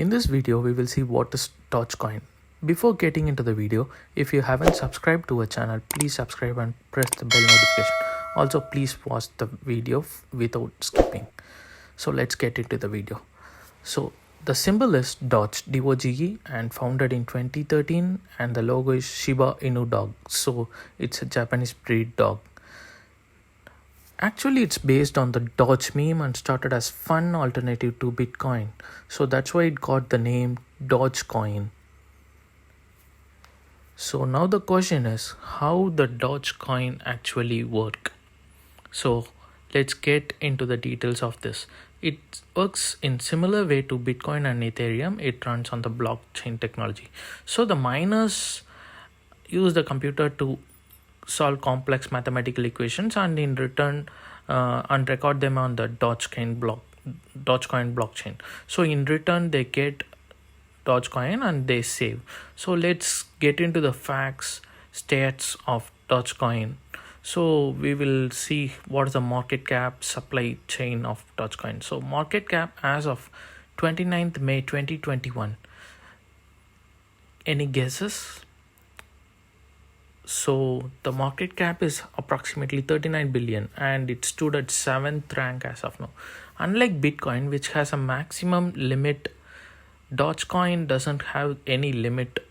In this video, we will see what is Dogecoin. Before getting into the video, if you haven't subscribed to our channel, please subscribe and press the bell notification. Also, please watch the video without skipping. So let's get into the video. So the symbol is DOGE, DOGE, and founded in 2013, and the logo is Shiba Inu dog. So it's a Japanese breed dog. Actually, it's based on the Doge meme and started as fun alternative to Bitcoin. So that's why it got the name Dogecoin. So now the question is how the Dogecoin actually work. So let's get into the details of this. It works in similar way to Bitcoin and Ethereum. It runs on the blockchain technology. So the miners use the computer to solve complex mathematical equations and in return and record them on the Dogecoin blockchain. So in return they get Dogecoin and they save. So let's get into the facts, stats of Dogecoin. So we will see what is the market cap, supply chain of Dogecoin. So market cap as of 29th May 2021. Any guesses? So the market cap is approximately 39 billion and it stood at 7th rank as of now. Unlike Bitcoin, which has a maximum limit, Dogecoin doesn't have any limit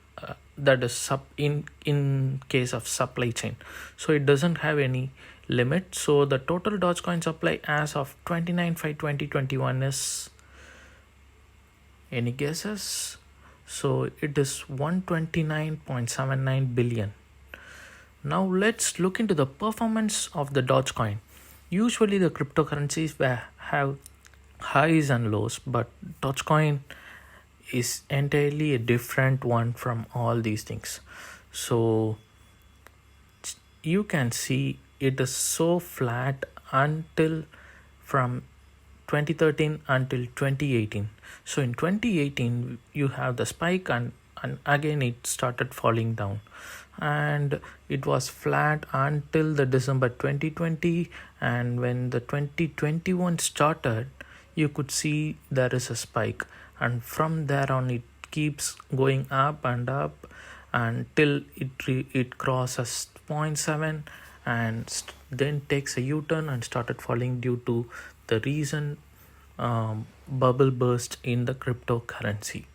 that is in case of supply chain. So it doesn't have any limit. So the total Dogecoin supply as of 29/5/2021 is, any guesses? So it is 129.79 billion. Now let's look into the performance of the Dogecoin. Usually the cryptocurrencies have highs and lows, but Dogecoin is entirely a different one from all these things. So you can see it is so flat until from 2013 until 2018. So in 2018 you have the spike and again it started falling down, and it was flat until the December 2020, and when the 2021 started you could see there is a spike, and from there on it keeps going up and up until it crosses 0.7 and then takes a U-turn and started falling due to the recent bubble burst in the cryptocurrency.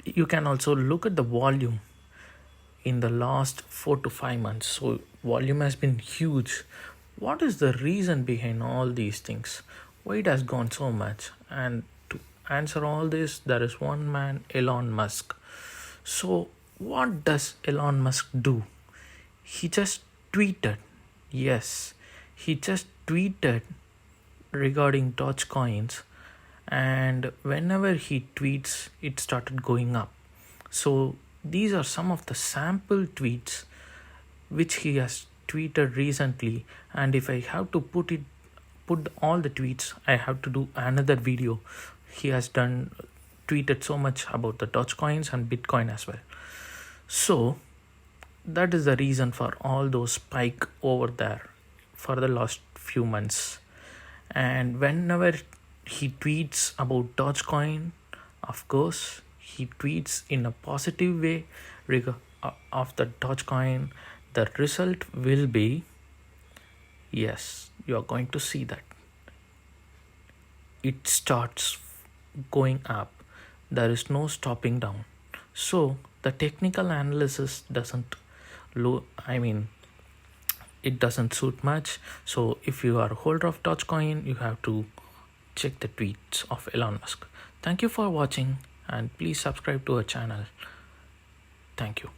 You can also look at the volume in the last 4 to 5 months. So volume has been huge. What is the reason behind all these things? Why it has gone so much? And to answer all this, there is one man, Elon Musk. So what does Elon Musk do? He just tweeted. Yes, he just tweeted regarding Dogecoins, and whenever he tweets it started going up. So these are some of the sample tweets which he has tweeted recently, and if I have to put all the tweets, I have to do another video. He has tweeted so much about the Dogecoins and Bitcoin as well. So that is the reason for all those spike over there for the last few months. And whenever he tweets about Dogecoin, of course he tweets in a positive way of the Dogecoin. The result will be, yes, you are going to see that it starts going up. There is no stopping down. So the technical analysis it doesn't suit much. So if you are a holder of Dogecoin, you have to check the tweets of Elon Musk. Thank you for watching and please subscribe to our channel. Thank you.